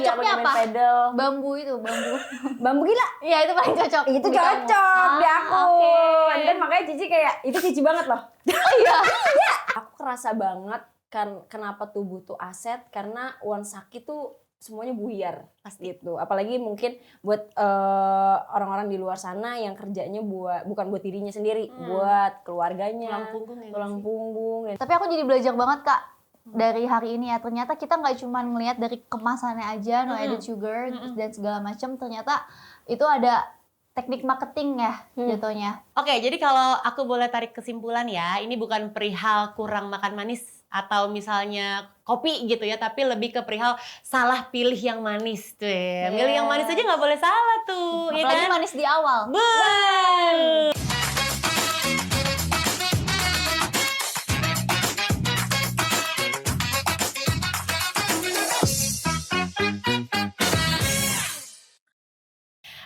cocoknya aku apa? main pedal. Bambu itu, bambu. Bambu gila. Iya itu paling cocok. Itu di kamu. cocok di aku. Oke. Dan makanya Cici kayak itu Cici banget loh. Oh iya. Aku kerasa banget kan kenapa tubuh tuh aset, karena once sakit tuh semuanya buyar gitu. Apalagi mungkin buat orang-orang di luar sana yang kerjanya bukan buat dirinya sendiri, buat keluarganya, tulang punggung. Tapi aku jadi belajar banget Kak dari hari ini ya. Ternyata kita nggak cuma ngelihat dari kemasannya aja, no added sugar dan segala macam. Ternyata itu ada teknik marketing ya jatuhnya. Oke, jadi kalau aku boleh tarik kesimpulan ya, ini bukan perihal kurang makan manis atau misalnya kopi gitu ya, tapi lebih ke perihal salah pilih yang manis tuh ya. Milih yang manis aja nggak boleh salah tuh, ya Apalagi kan? manis di awal. Betul.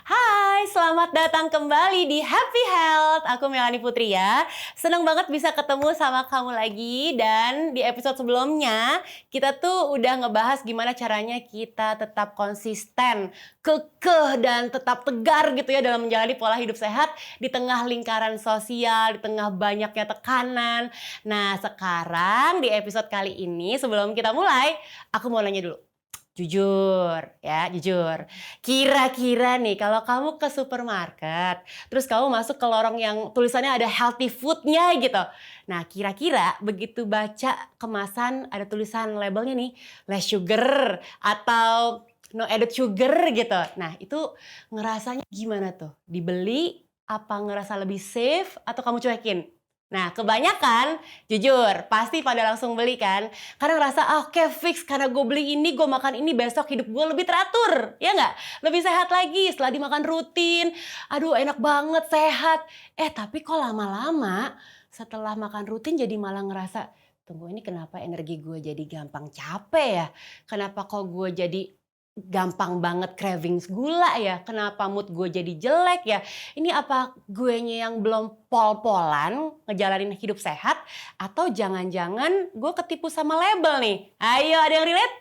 Hai, selamat datang kembali di Happy Health. Aku Melanie Putri ya. Seneng banget bisa ketemu sama kamu lagi. Dan di episode sebelumnya kita tuh udah ngebahas gimana caranya kita tetap konsisten, kekeh dan tetap tegar gitu ya dalam menjalani pola hidup sehat di tengah lingkaran sosial, di tengah banyaknya tekanan. Nah, sekarang di episode kali ini sebelum kita mulai, aku mau nanya dulu. Jujur ya, jujur. Kira-kira nih kalau kamu ke supermarket, terus kamu masuk ke lorong yang tulisannya ada healthy food-nya gitu. Nah, kira-kira begitu baca kemasan ada tulisan labelnya nih, less sugar atau no added sugar gitu. Nah, itu ngerasanya gimana tuh? Dibeli apa ngerasa lebih safe atau kamu cuekin? Nah, kebanyakan jujur pasti pada langsung beli kan, karena ngerasa oke, fix karena gue beli ini, gue makan ini, besok hidup gue lebih teratur, ya nggak? Lebih sehat lagi setelah dimakan rutin. Aduh, enak banget, sehat. Tapi kok lama-lama setelah makan rutin jadi malah ngerasa, tunggu ini kenapa energi gue jadi gampang capek ya? Kenapa kok gue jadi gampang banget cravings gula ya? Kenapa mood gue jadi jelek ya? Ini apa guenya yang belum pol-polan ngejalanin hidup sehat? Atau jangan-jangan gue ketipu sama label nih? Ayo, ada yang relate?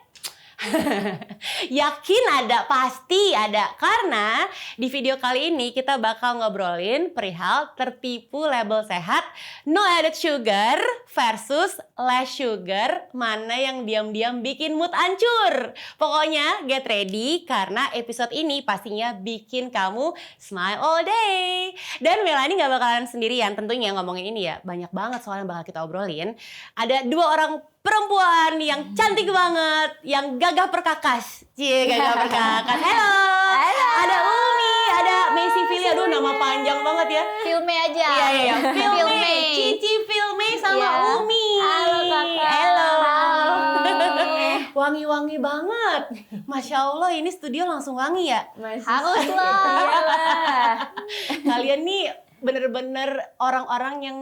Yakin ada, pasti ada. Karena di video kali ini kita bakal ngobrolin perihal tertipu label sehat, no added sugar versus less sugar, mana yang diam-diam bikin mood hancur. Pokoknya get ready karena episode ini pastinya bikin kamu smile all day. Dan Melanie gak bakalan sendirian tentunya ngomongin ini ya. Banyak banget soal yang bakal kita obrolin. Ada dua orang perempuan yang cantik banget, yang gagah perkakas. Gagah perkakas. Halo. Ada Umi, ada Messi Fili. Aduh, nama panjang banget ya. Filme aja. Iya. Filme. Cici Filme sama Iya. Umi. Halo, Kakak. Halo. Halo. Wangi-wangi banget. Masya Allah, ini studio langsung wangi ya. Harus lah. Iyalah. Kalian nih bener-bener orang-orang yang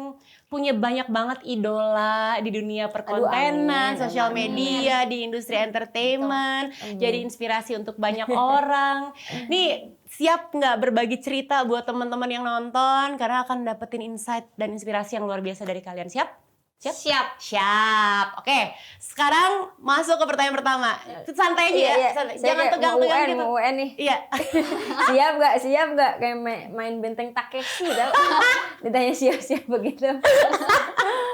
punya banyak banget idola di dunia perkontenan, amin, sosial amin. media, di industri entertainment, Amin. jadi inspirasi untuk banyak orang. Nih, siap nggak berbagi cerita buat teman-teman yang nonton karena akan dapetin insight dan inspirasi yang luar biasa dari kalian. Siap? Siap. Oke, sekarang masuk ke pertanyaan pertama. Santai aja ya, santai. Jangan tegang-tegang gitu. Mau UN nih. Iya. Siap gak? Kayak main benteng Takeshi tau. Ditanya siap begitu.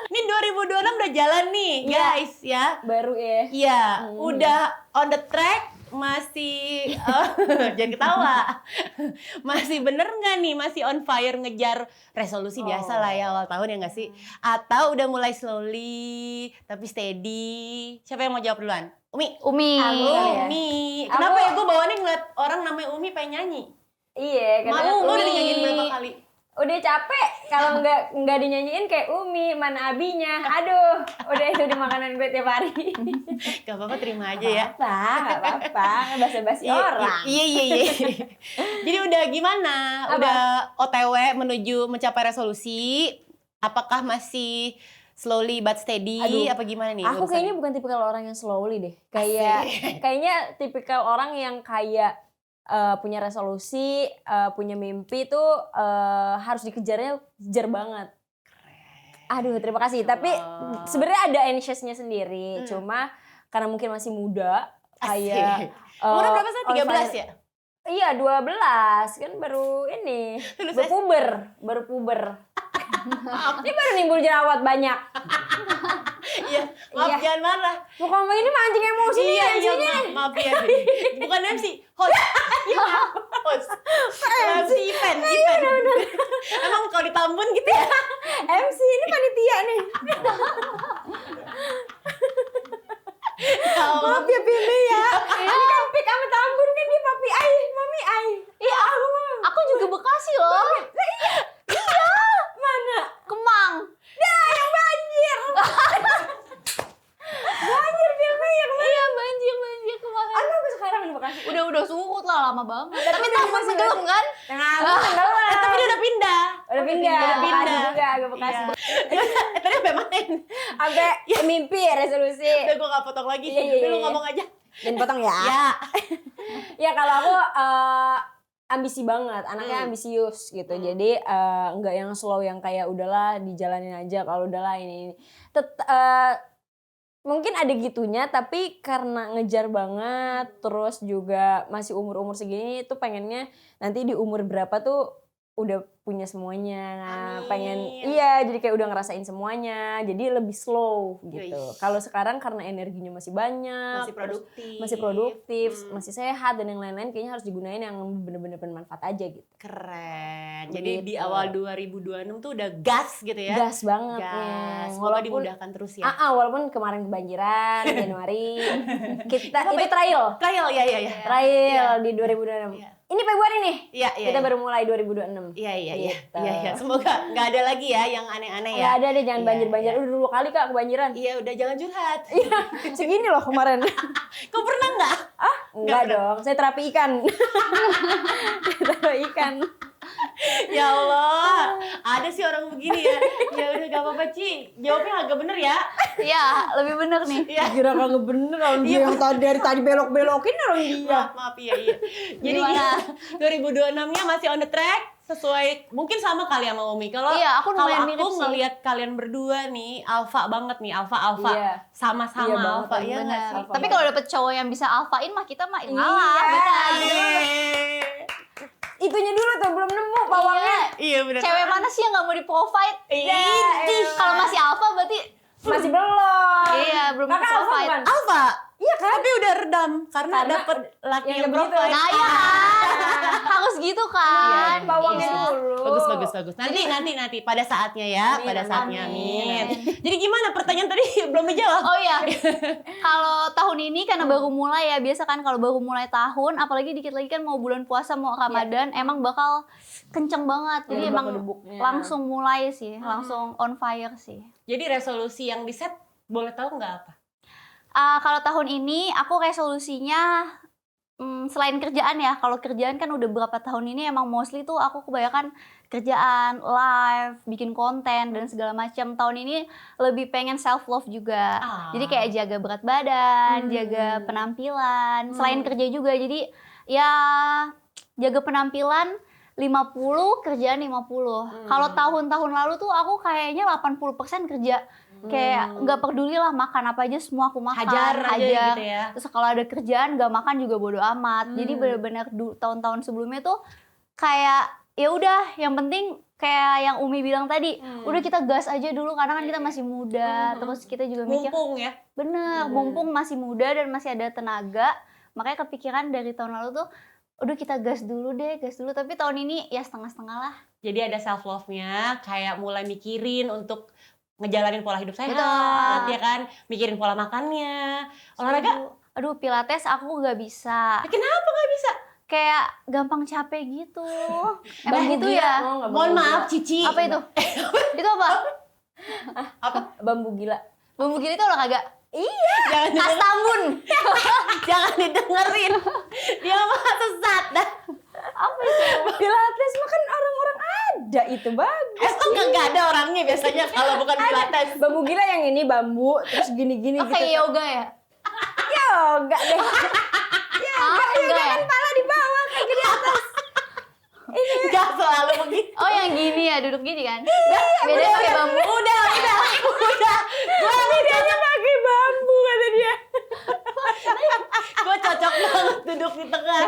Ini 2026 udah jalan nih, guys ya. Baru ya. Iya, udah on the track, masih jangan ketawa. Masih bener nggak nih, masih on fire ngejar resolusi biasa lah ya awal tahun ya nggak sih? Atau udah mulai slowly tapi steady? Siapa yang mau jawab duluan? Umi. Umi. Aku kali ya. Umi. Kenapa ya gue bawaannya ngeliat orang namanya Umi pengen nyanyi? Iya, Mau, lu udah Umi. dinyanyiin berapa kali? udah capek kalau nggak dinyanyiin kayak Umi, mana abinya. Aduh, udah itu di makanan gue tiap hari. Gak apa-apa, terima aja ya. Nggak apa-apa, basa-basi orang. Iya. Jadi udah gimana? Apa? Udah OTW menuju mencapai resolusi? Apakah masih slowly but steady? Aduh, apa gimana nih? Aku urusannya? kayaknya bukan tipikal orang yang slowly deh. Kayaknya tipikal orang yang kayak punya resolusi, punya mimpi tuh harus dikejarnya kejar banget. Aduh, terima kasih. Tapi sebenarnya ada anxiousnya sendiri. Cuma karena mungkin masih muda, kayak Umurnya berapa sih? 13 ya? Iya 12 kan baru ini baru puber. Ini baru nimbul jerawat banyak. Iya, maaf jangan marah. Mau kamu ini mancing emosi nih Iya, MC-nya. maaf ya. Bukan MC, host. Host. MC event. Emang kalau di Tambun gitu ya? MC ini panitia nih. Maaf ya Pilih ya. Ini kan pik sama Tambun kan dia papi ai, mami ai. Iya, aku juga Bekasi loh. Iya. Mana? Kemang. Yang banjir. Banjir Pilih ya kemana? Iya, banjir kemarin. Apa sekarang di Bekasi? Udah surut lah, lama banget. Tapi udah Tambun masih tenggelam kan? Tenggelam. Tapi dia udah pindah. Udah pindah. Udah pindah. Bekasi juga agak Bekasi. Iya. Tadi sampai main. Sampai mimpi resolusi. Udah gue gak potong lagi. Iya. Lu ngomong aja. Dan potong ya. Ya. Ya kalau aku ambisi banget, anaknya ambisius gitu. Jadi nggak yang slow yang kayak udahlah dijalanin aja kalau udahlah ini. Mungkin ada gitunya tapi karena ngejar banget terus juga masih umur-umur segini tuh pengennya nanti di umur berapa tuh udah punya semuanya. Amin. Pengen jadi kayak udah ngerasain semuanya. Jadi lebih slow gitu. Kalau sekarang karena energinya masih banyak, Masih produktif. masih sehat dan yang lain-lain kayaknya harus digunain yang bener-bener bermanfaat aja gitu. Keren. Jadi Gitu. di awal 2026 tuh udah gas gitu ya. Gas banget. Gas. Semoga dimudahkan terus ya. Walaupun kemarin kebanjiran Januari. Kita itu trial. Trial ya. Trial di 2026. Iya. Ini Februari nih. Iya. Kita baru mulai 2026. Iya. Gitu. Iya. Semoga nggak ada lagi ya yang aneh-aneh Nggak ya. ada deh, jangan Iya, banjir-banjir. iya. Udah 2 kali Kak kebanjiran. Iya, udah jangan curhat. Segini loh kemarin. Kau pernah nggak? Enggak dong, saya terapi ikan. Terapi ikan. Ya Allah, ada sih orang begini ya. Ya udah gak apa-apa Ci, jawabnya agak bener ya. Iya, lebih bener nih. Iya. Kira kagak bener orang dia yang dari tadi belok-belokin orang dia. Maaf iya. Jadi Gimana? 2026-nya masih on the track sesuai mungkin sama kali sama Umi. Kalau Iya, aku kalau lumayan aku mirip sih. ngelihat kalian berdua nih alpha banget nih, alpha. Iya. Sama-sama Iya banget, alpha ya Bener. nggak sih? Tapi kalau dapet cowok yang bisa alfain mah kita mah Iya. ngalah. Bener. Itunya dulu tuh belum nemu pawangnya. Iya benar. Cewek mana sih yang nggak mau di-provide? Idih. Kalau masih alfa berarti Masih belum. Iya, belum Kakak alpha di-provide. bukan? Alpha. Iya kan? Tapi udah redam karena Karena dapet laki yang yang begitu. provide. Nah iya kan, harus gitu kan. Iya, bawangnya Iya. dulu. Bagus. Nanti pada saatnya ya, Amin, pada saatnya amin. amin. Jadi gimana pertanyaan tadi belum dijawab? Oh iya, kalau tahun ini karena baru mulai ya, biasa kan kalau baru mulai tahun, apalagi dikit lagi kan mau bulan puasa, mau Ramadan, emang bakal kenceng banget. Jadi emang Debuk-debuknya. langsung mulai sih, langsung on fire sih. Jadi resolusi yang di set boleh tahu nggak apa? Kalau tahun ini aku resolusinya selain kerjaan ya, kalau kerjaan kan udah berapa tahun ini emang mostly tuh aku kebanyakan kerjaan, live, bikin konten dan segala macam. Tahun ini lebih pengen self love juga. Jadi kayak jaga berat badan, jaga penampilan, selain kerja juga. Jadi ya jaga penampilan 50, kerjaan 50. Kalau tahun-tahun lalu tuh aku kayaknya 80% kerja. Kayak nggak peduli lah makan apa aja, semua aku makan. Hajar aja gitu ya. Terus kalau ada kerjaan nggak makan juga bodo amat. Jadi benar-benar tahun-tahun sebelumnya tuh kayak ya udah, yang penting kayak yang Umi bilang tadi, udah kita gas aja dulu karena kan kita masih muda. Terus kita juga mikir, Mumpung ya. bener, mumpung masih muda dan masih ada tenaga. Makanya kepikiran dari tahun lalu tuh, udah kita gas dulu. Tapi tahun ini ya setengah-setengah lah. Jadi ada self love-nya, kayak mulai mikirin untuk ngejalanin pola hidup sehat, Betul. ya kan? Mikirin pola makannya. Olahraga? Aduh, pilates aku nggak bisa. Kenapa nggak bisa? Kayak gampang capek gitu. Emang gitu Gila, ya? mau nggak Mohon bambu maaf, gila? Cici. Apa itu? Itu apa? Apa? Bambu gila. Bambu gila itu olahraga. Jangan Khas didengerin. Tambun. Jangan didengerin. Dia mah sesat dah. Apa itu? Pilates mah kan orang-orang ada itu bagus. Nggak ada orangnya biasanya kalau bukan pilates. Bambu gila yang ini bambu terus gini-gini Oh, gitu. kayak yoga ya? Yoga deh. Enggak ya? Kepala di bawah kayak di atas. Nggak selalu begitu. Oh, yang gini ya, duduk gini kan? Beda pakai bambu. Udah. Gue Dia pakai bambu kata dia. gue banget duduk di tengah.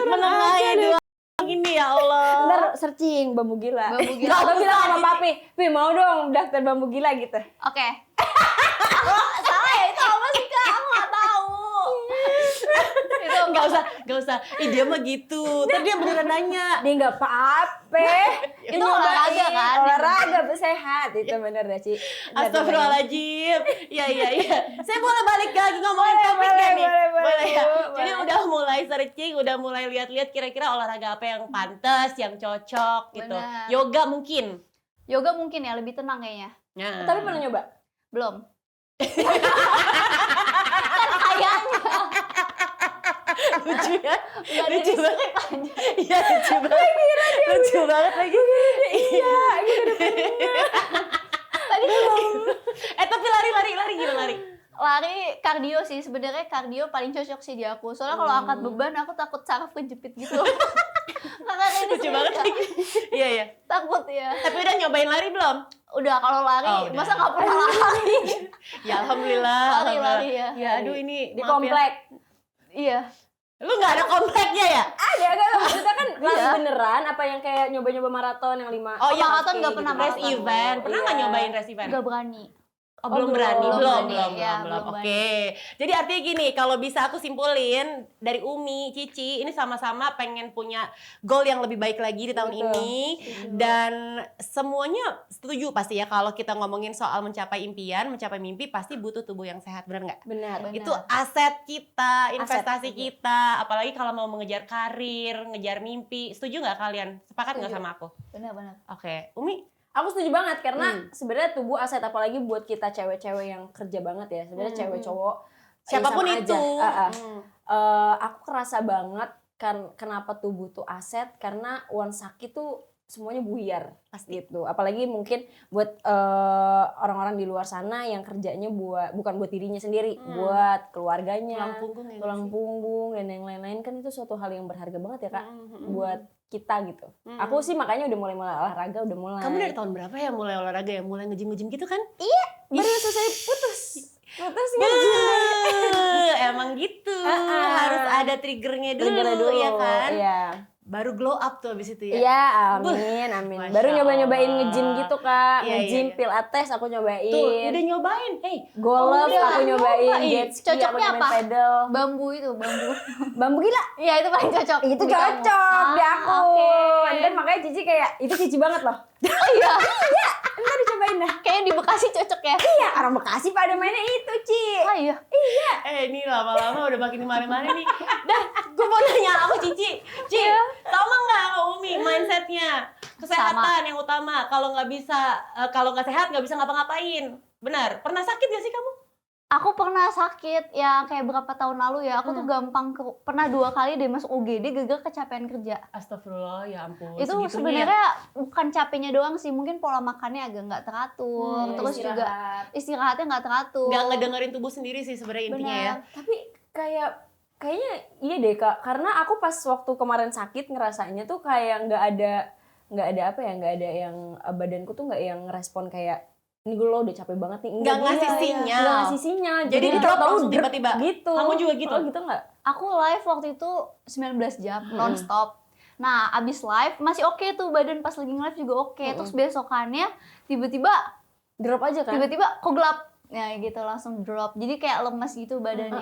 Menengahi dua ini ya Allah. Ntar searching bambu gila. Bambu gila. Atau bilang sama papi, Pi mau dong daftar bambu gila gitu. Oke. Salah ya, itu apa sih Kak? Aku nggak tahu. Itu Gak usah. Ih dia mah gitu. Tadi dia beneran nanya. Dia nggak apa-apa. Itu olahraga kan? Olahraga sehat itu bener dah Ci. Astagfirullahaladzim. Iya. Saya boleh balik lagi ngomongin Boleh, topik gak nih? boleh, ya. Bu, Jadi boleh. udah mulai searching, udah mulai lihat-lihat kira-kira olahraga apa yang pantas, yang cocok gitu. Benar. Yoga mungkin. yoga mungkin ya, lebih tenang kayaknya. Nah. Tapi pernah nyoba? Belum. Kan kayaknya lucu ya. nggak ada Lucu di banget. script aja. Iya lucu banget. Lucu banget lagi. Iya, Tadi Tapi lari gila lari. lari kardio sih, sebenarnya kardio paling cocok sih di aku. Soalnya kalau angkat beban aku takut saraf kejepit gitu. Karena ini Lucu banget lagi. Iya. takut ya. Tapi udah nyobain lari belum? Udah kalau lari, Oh, udah. masa nggak pernah lari? Ya alhamdulillah. Lari ya. Ya aduh ini di maaf ya. komplek. Iya. Lu nggak ada kompleknya ya? Ada kan maksudnya kan lari Iya. beneran apa yang kayak nyoba-nyoba maraton yang 5 Oh ya maraton nggak pernah, race maraton. event. Pernah nggak Iya. nyobain race event? Nggak berani. Oh, belum berani, belum belum. berani, ya, belum Oke. Jadi artinya gini, kalau bisa aku simpulin dari Umi, Cici, ini sama-sama pengen punya goal yang lebih baik lagi di tahun Betul. ini. Dan semuanya setuju pasti ya kalau kita ngomongin soal mencapai impian, mencapai mimpi pasti butuh tubuh yang sehat, benar nggak? Benar. Benar. Itu aset kita, investasi Aset, kita. Apalagi kalau mau mengejar karir, ngejar mimpi. Setuju nggak kalian? Sepakat nggak Setuju. sama aku? Benar-benar. Oke. Umi? Aku setuju banget karena sebenarnya tubuh aset apalagi buat kita cewek-cewek yang kerja banget ya. Sebenarnya cewek cowok Siapapun sama itu. aja. Hmm. Aku kerasa banget kan kenapa tubuh tuh aset karena uang sakit tuh semuanya buyar Pasti. gitu. Apalagi mungkin buat orang-orang di luar sana yang kerjanya bukan buat dirinya sendiri, buat keluarganya, Tulang punggung ya nggak tulang sih? punggung dan yang lain-lain kan itu suatu hal yang berharga banget ya Kak buat Hmm. kita gitu. Aku sih makanya udah mulai olahraga, udah mulai. Kamu dari tahun berapa ya mulai olahraga ya? Mulai nge-gym gitu kan? baru selesai putus Emang gitu. Ah. Harus ada triggernya dulu, Triggernya dulu ya kan? Iya. Baru glow up tuh abis itu ya. Iya, amin, amin. Masya Baru nyobain Allah. nge-gym gitu, Kak. Iya, Nge-gym, iya. pilates aku nyobain. Tuh, udah nyobain. Hey, Golf udah aku nyobain, nyobain. jet ski Cocoknya aku nyobain apa? pedal. Bambu itu, bambu. Bambu gila. Iya, itu paling cocok. Itu di kamu. cocok di aku. Oke. Dan makanya Cici kayak, itu Cici banget loh. Oh iya, Ntar dicobain dah. kayaknya di Bekasi cocok ya. Iya, orang Bekasi pada mainnya itu, Ci. Oh iya. ini lama-lama udah makin mana-mana nih. Dah, gue mau nanya aku Cici. Ci, Iya. sama nggak sama Umi mindsetnya? Kesehatan yang utama. Kalau nggak bisa, kalau nggak sehat nggak bisa ngapa-ngapain. Benar. Pernah sakit gak sih kamu? Aku pernah sakit ya kayak berapa tahun lalu ya. Aku tuh gampang pernah 2 kali deh masuk UGD gagal kecapean kerja. Astagfirullah, ya ampun. Itu segitunya. sebenarnya bukan capeknya doang sih, mungkin pola makannya agak nggak teratur, terus juga istirahatnya nggak teratur. nggak ngedengerin tubuh sendiri sih sebenarnya intinya ya. Tapi kayaknya iya deh Kak, karena aku pas waktu kemarin sakit ngerasanya tuh kayak nggak ada apa ya, nggak ada yang badanku tuh nggak yang respon kayak ini gue lo udah capek banget nih, Nggak ngasih sinyal. nggak ngasih sinyal, Jadi di drop tahu-tahu langsung tiba-tiba. gitu. Kamu juga gitu? Oh gitu nggak? Aku live waktu itu 19 jam nonstop. Nah, abis live masih oke tuh badan, pas lagi nge-live juga oke. Terus besokannya tiba-tiba Drop aja kan? kok gelap. Ya gitu langsung drop. Jadi kayak lemes gitu badannya.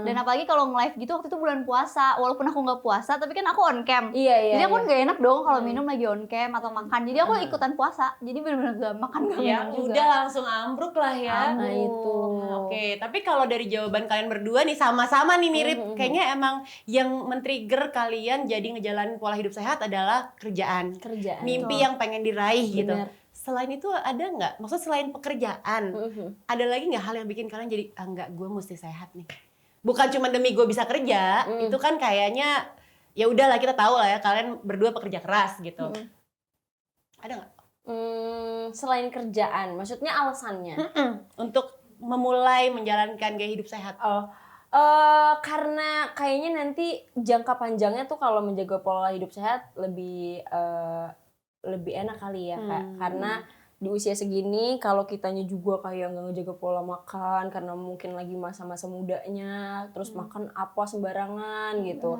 Dan apalagi kalau nge-live gitu waktu itu bulan puasa. Walaupun aku nggak puasa, tapi kan aku on cam. Iya. Jadi aku nggak enak dong kalau minum lagi on cam atau makan. Jadi aku ikutan puasa. Jadi benar-benar gak makan gak Ya minum juga. udah langsung ambruk lah ya. Nah, itu. Oke, tapi kalau dari jawaban kalian berdua nih sama-sama nih mirip. Kayaknya emang yang men-trigger kalian jadi ngejalanin pola hidup sehat adalah kerjaan. Kerjaan. Mimpi yang pengen diraih gitu. Bener. Selain itu ada nggak? Maksudnya selain pekerjaan, ada lagi nggak hal yang bikin kalian jadi enggak, gue mesti sehat nih. Bukan cuma demi gue bisa kerja, itu kan kayaknya ya udahlah kita tahu lah ya kalian berdua pekerja keras gitu. Ada nggak? Selain kerjaan, maksudnya alasannya? Untuk memulai menjalankan gaya hidup sehat. Karena kayaknya nanti jangka panjangnya tuh kalau menjaga pola hidup sehat lebih enak kali ya Kak. Karena di usia segini kalau kitanya juga kayak nggak ngejaga pola makan karena mungkin lagi masa-masa mudanya, terus makan apa sembarangan gitu,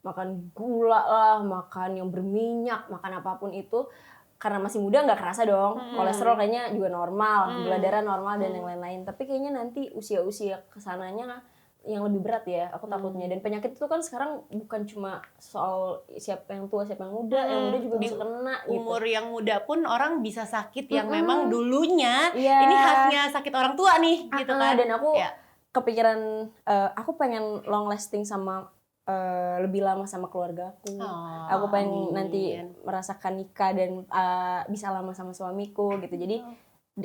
makan gula lah, makan yang berminyak, makan apapun itu, karena masih muda nggak kerasa dong, kolesterol kayaknya juga normal, gula darah normal dan yang lain-lain. Tapi kayaknya nanti usia-usia kesananya yang lebih berat ya, aku takutnya. Dan penyakit itu kan sekarang bukan cuma soal siapa yang tua, siapa yang muda juga Di bisa kena gitu. Umur yang muda pun orang bisa sakit yang memang dulunya Iya. ini khasnya sakit orang tua nih gitu kan. Dan aku Ya. kepikiran, aku pengen long lasting sama lebih lama sama keluarga aku. Oh, Aku pengen amin. nanti merasakan nikah dan bisa lama sama suamiku gitu. Jadi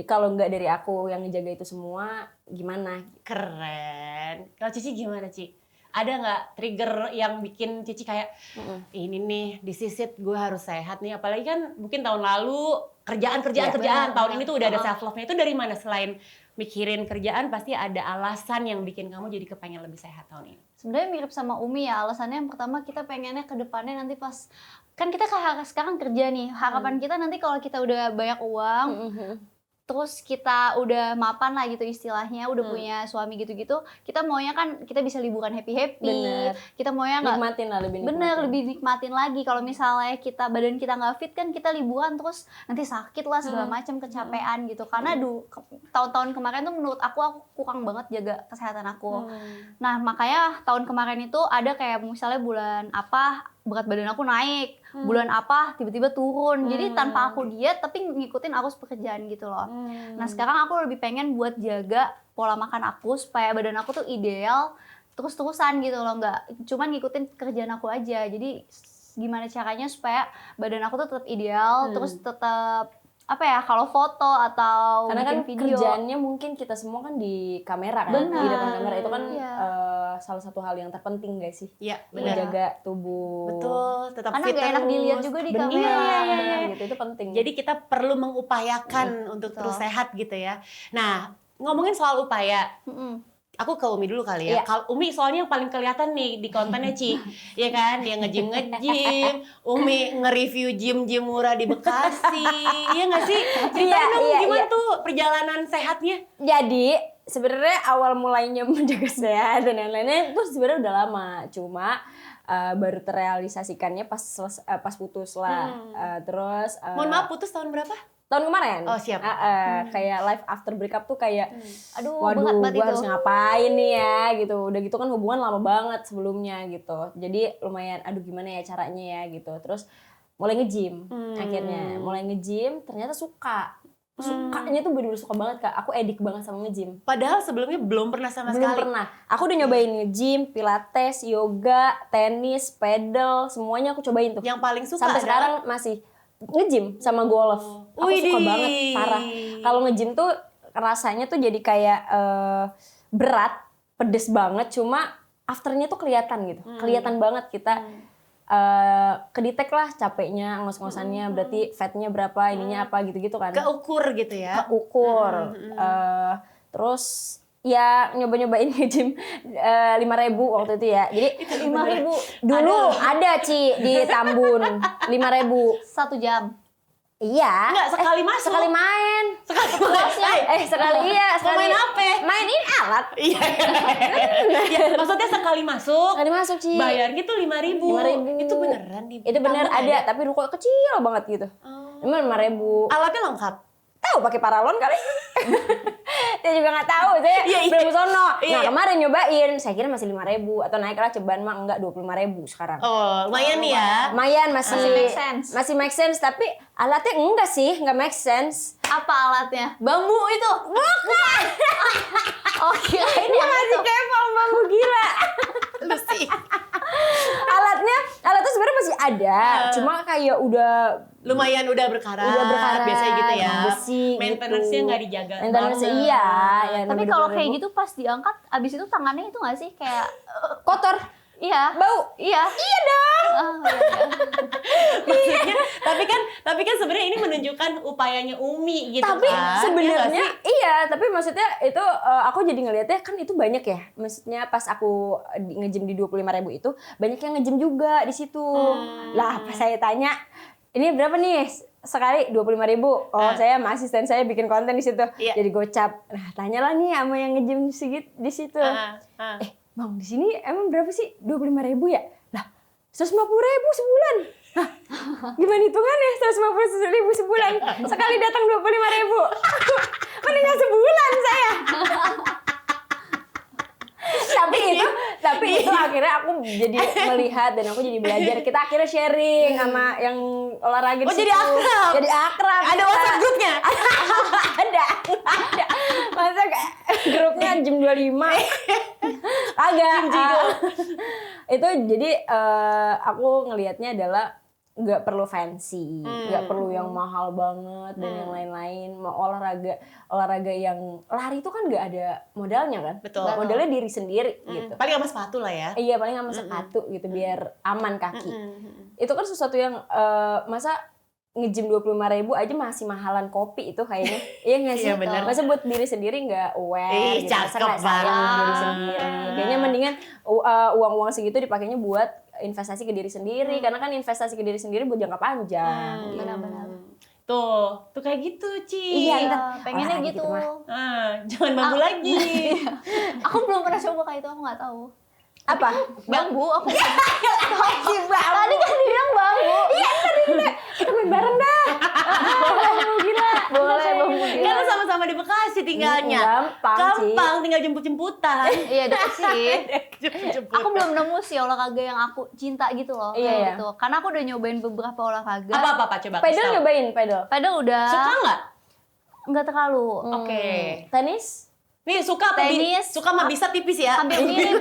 kalau nggak dari aku yang ngejaga itu semua, gimana? Keren. Kalau Cici gimana, Ci? Ada nggak trigger yang bikin Cici kayak ini nih disisit gue harus sehat nih, apalagi kan mungkin tahun lalu kerjaan tahun ini tuh udah ada self love-nya. Itu dari mana? Selain mikirin kerjaan pasti ada alasan yang bikin kamu jadi kepengen lebih sehat tahun ini. Sebenarnya mirip sama Umi ya, alasannya yang pertama kita pengennya ke depannya nanti pas kan kita sekarang kerja nih, harapan kita nanti kalau kita udah banyak uang, terus kita udah mapan lah gitu istilahnya, udah punya suami gitu-gitu, kita maunya kan kita bisa liburan happy-happy. Bener. Kita maunya nggak Nikmatin lah, lebih nikmatin. bener, lebih nikmatin lagi. Kalau misalnya badan kita nggak fit kan kita liburan terus nanti sakit lah segala macam, kecapean gitu. Karena tahun-tahun kemarin tuh menurut aku kurang banget jaga kesehatan aku. Nah makanya tahun kemarin itu ada kayak misalnya bulan apa berat badan aku naik, bulan apa tiba-tiba turun. Jadi tanpa aku diet tapi ngikutin arus pekerjaan gitu loh. Nah sekarang aku lebih pengen buat jaga pola makan aku supaya badan aku tuh ideal terus-terusan gitu loh, nggak cuman ngikutin kerjaan aku aja. Jadi gimana caranya supaya badan aku tuh tetap ideal, terus tetap apa ya, kalau foto atau karena kan bikin video kerjaannya mungkin kita semua kan di kamera kan, Benar. di depan kamera itu kan Iya. salah satu hal yang terpenting guys sih, Iya, benar. menjaga tubuh. Betul, tetap karena fit gak enak terus. dilihat juga di Bener, kamera. gitu, itu penting. Jadi kita perlu mengupayakan untuk Betul. terus sehat gitu ya. Nah, ngomongin soal upaya, aku ke Umi dulu kali ya. Iya. Kalau Umi soalnya yang paling kelihatan nih di kontennya Ci, ya kan? Dia nge-gym, Umi nge-review gym-gym murah di Bekasi, iya nggak sih? Ceritain dong gimana tuh perjalanan sehatnya? Jadi sebenarnya awal mulainya menjaga sehat dan lain-lainnya itu sebenarnya udah lama, cuma baru terrealisasikannya pas putus lah. Terus Mohon maaf, putus tahun berapa? tahun kemarin. Oh, siap. Kayak life after breakup tuh kayak Aduh, waduh, berat banget gue itu. harus ngapain nih ya gitu. Udah gitu kan hubungan lama banget sebelumnya gitu. Jadi lumayan, aduh gimana ya caranya ya gitu. Terus mulai nge-gym akhirnya. Mulai nge-gym ternyata sukanya tuh bener-bener suka banget Kak. Aku edik banget sama nge-gym. Padahal sebelumnya belum pernah sama Belum sekali. pernah. Aku udah nyobain nge-gym, pilates, yoga, tenis, pedal, semuanya aku cobain tuh. Yang paling suka Sampai adalah- sekarang masih nge-gym sama golf. Aku suka Widih. banget, parah. Kalau nge-gym tuh rasanya tuh jadi kayak berat, pedes banget, cuma afternya tuh kelihatan gitu. Kelihatan banget kita kedetek lah capeknya, ngos-ngosannya, berarti fatnya berapa, ininya apa gitu-gitu kan. keukur gitu ya. Keukur. Terus ya nyoba-nyobain nge-gym 5.000 waktu itu ya. Jadi 5.000 dulu ada Ci di Tambun 5.000. 1 jam. Iya. Enggak, sekali masuk. Sekali main. Sekali main. Sekali iya, sekali main apa? Main ini alat. Iya. Ya, maksudnya sekali masuk. Sekali masuk Ci. Bayarnya tuh 5.000. 5.000. Itu beneran di Itu bener Tambun ada, tapi ruko kecil banget gitu. Oh. Emang 5.000. Alatnya lengkap. Tahu pakai paralon kali. Saya juga nggak tahu, saya Iya, iya. belum sono. Iya. Nah kemarin nyobain, saya kira masih 5.000 atau naik lah ceban mah enggak 25.000 sekarang. Oh, lumayan nih ya. Lumayan masih make sense. Masih make sense, tapi alatnya enggak sih, enggak make sense. Apa alatnya? Bambu itu. Bukan. Oh kirain Dia yang masih itu. kepo bambu gila. Lu sih. Alatnya sebenarnya masih ada, cuma kayak udah Lumayan udah berkarat. berkarat, Biasanya gitu ya. besi Maintenance-nya gitu. nggak dijaga. Maintenance banget. iya. Ya, Tapi kalau kayak gitu pas diangkat, abis itu tangannya itu nggak sih kayak kotor, iya. bau. Iya. Iya dong. Iya. Maksudnya, tapi kan sebenarnya ini menunjukkan upayanya Umi gitu Tapi kan. sebenarnya Ya nggak sih? iya, tapi maksudnya itu aku jadi ngelihatnya kan itu banyak ya. Maksudnya pas aku nge-gym di 25.000 itu banyak yang nge-gym juga di situ. Lah pas saya tanya, ini berapa nih? sekali 25.000. Oh, saya sama asisten saya bikin konten di situ. Iya. Jadi gocap. Nah, tanyalah nih sama yang nge-gym di situ. Bang, di sini emang berapa sih? 25.000 ya? Lah, 150.000 sebulan. Hah, gimana hitungannya? 150.000 sebulan. Sekali datang 25.000. Mendingan sebulan saya. tapi itu akhirnya aku jadi melihat dan aku jadi belajar. Kita akhirnya sharing sama yang olahraga di situ. Jadi akrab. Ada WhatsApp grupnya? ada. Masa grupnya jam 25. Agak. Itu jadi aku ngelihatnya adalah nggak perlu fancy, nggak perlu yang mahal banget dan yang lain-lain. Mau olahraga yang lari itu kan nggak ada modalnya kan. Betul. Modalnya diri sendiri gitu. Paling sama sepatu lah ya. Iya, paling sama sepatu gitu biar aman kaki. Itu kan sesuatu yang masa nge-gym 25.000 aja masih mahalan kopi itu kayaknya. Iya nggak sih? Iya, benar. Masa buat diri sendiri nggak aware gitu. Masa Cakep nggak sayang diri banget. sendiri. Kayaknya mendingan uang-uang segitu dipakainya buat investasi ke diri sendiri. Karena kan investasi ke diri sendiri buat jangka panjang. Benar-benar. Tuh kayak gitu, Ci. Iya, Iya, pengennya olahraga gitu. gitu mah. Jangan bambu lagi. Aku belum pernah coba kayak itu, aku nggak tahu. Apa? Bambu, aku tadi kan dibilang bambu. Iya, Kita main bareng dah. Bambu gila. boleh bambu. Kan lu sama-sama di Bekasi tinggalnya. Gampang, Tinggal jemput-jemputan. Iya, deket sih. Jemput-jemput. Aku belum nemu sih olahraga yang aku cinta gitu loh. Iya, kayak iya. gitu. Karena aku udah nyobain beberapa olahraga. Apa Pak coba? Pedal kasih tahu. nyobain, pedal. Padahal udah Suka nggak? nggak terlalu. Oke. Tenis? Nih suka apa? Tenis. Suka mah bisa tipis ya. Hampir mirip.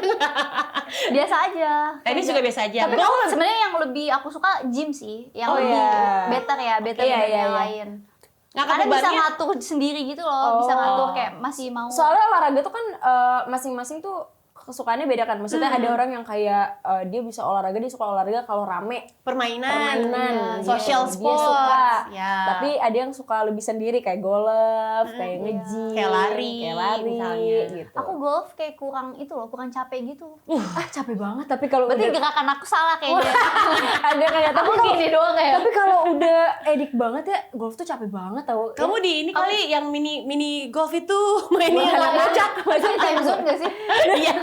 Biasa aja. Tenis juga biasa aja. Tapi Golf. sebenarnya yang lebih aku suka gym sih, yang Oh, lebih iya. better Iya, dari iya, yang iya. lain. Ngangkat Karena bisa bebannya. ngatur sendiri gitu loh, bisa ngatur kayak masih mau. Soalnya olahraga tuh kan masing-masing tuh kesukaannya beda kan. Maksudnya ada orang yang kayak dia bisa olahraga, dia suka olahraga kalau rame. Permainan. Gitu. Social Dia sports. suka. Ya. Tapi ada yang suka lebih sendiri kayak golf, kayak nge-gym, Kayak lari, misalnya. gitu. Aku golf kayak kurang itu loh, kurang capek gitu. Capek banget tapi kalau Berarti udah gerakan aku salah kayaknya. agak kayak Aku gini doang kayak. tapi kalau udah edik banget ya golf tuh capek banget tau. Kamu di ini kali yang mini golf itu mainnya Bukan, yang kocak. Maksudnya time zone gak sih? Iya.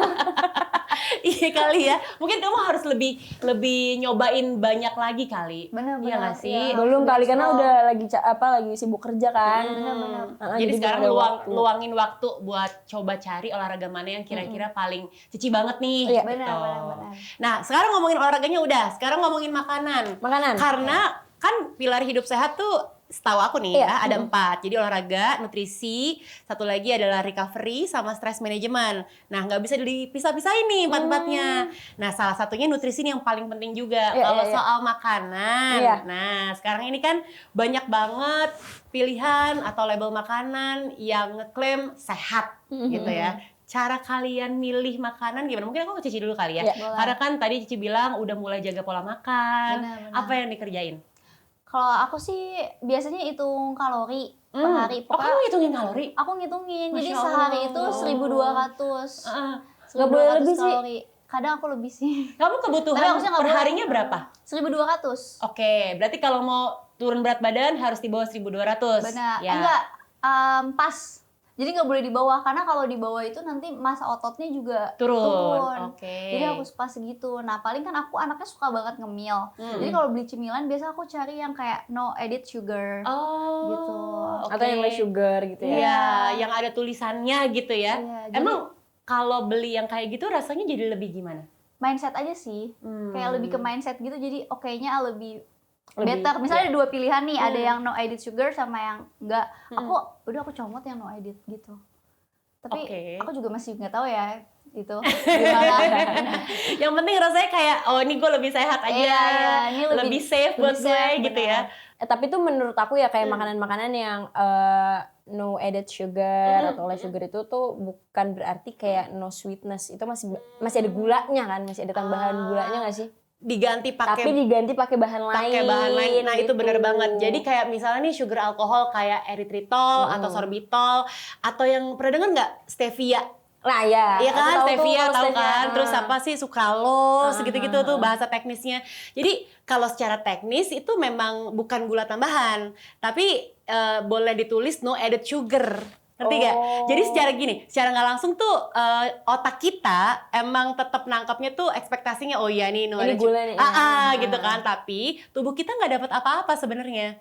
Iya kali ya. Mungkin kamu harus lebih nyobain banyak lagi kali. Bener-bener, Iya nggak sih? iya. Belum kali karena Slow. udah lagi sibuk kerja kan. Bener-bener. Jadi sekarang belum ada waktu. luangin waktu buat coba cari olahraga mana yang kira-kira paling cici banget nih. Iya. gitu. Benar. Nah sekarang ngomongin olahraganya udah. Sekarang ngomongin makanan. Makanan. Karena kan pilar hidup sehat tuh setahu aku nih Iya. ya ada 4. Jadi olahraga, nutrisi, satu lagi adalah recovery sama stress management. Nah nggak bisa dipisah-pisahin nih 4-4-nya. Nah salah satunya nutrisi nih yang paling penting juga. Iya, Kalau iya, iya. soal makanan, Iya. nah sekarang ini kan banyak banget pilihan atau label makanan yang ngeklaim sehat gitu ya. Cara kalian milih makanan gimana? Mungkin aku Cici dulu kali ya. Iya. Boleh. Karena kan tadi Cici bilang udah mulai jaga pola makan. Benar. Apa yang dikerjain? Kalau aku sih biasanya hitung kalori per hari. Oh, kamu ngitungin kalori? Aku ngitungin. Jadi Masya sehari Allah. itu 1.200. Nggak boleh lebih sih. kalori. Kadang aku lebih sih. Kamu Tapi kebutuhan harusnya nggak per boleh. harinya berapa? 1.200. Oke, berarti kalau mau turun berat badan harus di bawah 1.200. Benar. Ya. Enggak, pas. Jadi nggak boleh di bawah karena kalau di bawah itu nanti masa ototnya juga Turun. Oke. Jadi harus pas segitu. Nah paling kan aku anaknya suka banget ngemil. Jadi kalau beli cemilan biasa aku cari yang kayak no added sugar. Oh, Gitu. oke. Atau yang low sugar gitu ya. Iya, yang ada tulisannya gitu ya. Iya, jadi- Emang kalau beli yang kayak gitu rasanya jadi lebih gimana? Mindset aja sih. Kayak lebih ke mindset gitu. Jadi okenya lebih Lebih, better. Misalnya ada 2 pilihan nih, ada yang no added sugar sama yang enggak. Aku comot yang no added gitu. Tapi Oke. aku juga masih nggak tahu ya itu gimana. Yang penting rasanya kayak oh ini gue lebih sehat aja, Iya, ini lebih safe buat gue safe, gitu benar. ya. Tapi tuh menurut aku ya kayak makanan-makanan yang no added sugar atau low sugar itu tuh bukan berarti kayak no sweetness. Itu masih ada gulanya kan, masih ada tambahan gulanya nggak sih? Diganti Tapi pakai diganti pakai bahan lain. Nah itu gitu. bener banget. Jadi kayak misalnya nih sugar alkohol kayak erythritol atau sorbitol atau yang pernah denger nggak stevia? Nah ya, Iya kan, aku tahu tuh stevia kalau tahu stevia. kan, terus apa sih sucralose gitu-gitu tuh bahasa teknisnya. Jadi kalau secara teknis itu memang bukan gula tambahan, tapi boleh ditulis no added sugar. Ngerti gak? Jadi secara nggak langsung tuh otak kita emang tetap nangkapnya tuh ekspektasinya oh iya nih no Ini added gula sugar. nih. Gitu kan, tapi tubuh kita nggak dapat apa-apa sebenarnya.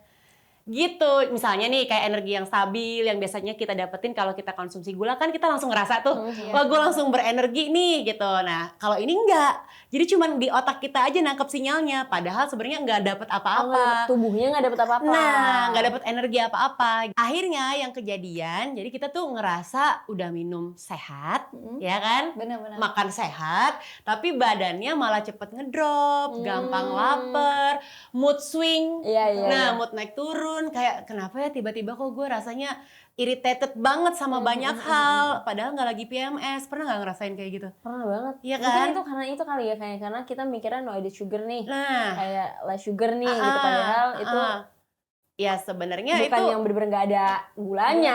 Gitu, misalnya nih kayak energi yang stabil yang biasanya kita dapetin kalau kita konsumsi gula kan kita langsung ngerasa tuh, wah gue langsung berenergi nih gitu. Nah kalau ini enggak, jadi cuman di otak kita aja nangkep sinyalnya, padahal sebenarnya nggak dapet apa-apa. Tubuhnya nggak dapet apa-apa. Nah, nggak dapet energi apa-apa. Akhirnya yang kejadian, jadi kita tuh ngerasa udah minum sehat, ya kan? Benar-benar. Makan sehat, tapi badannya malah cepet ngedrop, gampang lapar, mood swing. Iya. Nah, mood naik turun, kayak kenapa ya tiba-tiba kok gue rasanya irritated banget sama banyak hal, padahal nggak lagi PMS. Pernah nggak ngerasain kayak gitu? Pernah banget. Iya Mungkin kan? itu karena itu kali ya, karena kita mikirnya no added sugar nih. Nah, Kayak less sugar nih gitu, padahal itu ya sebenarnya bukan itu yang bener-bener nggak ada gulanya.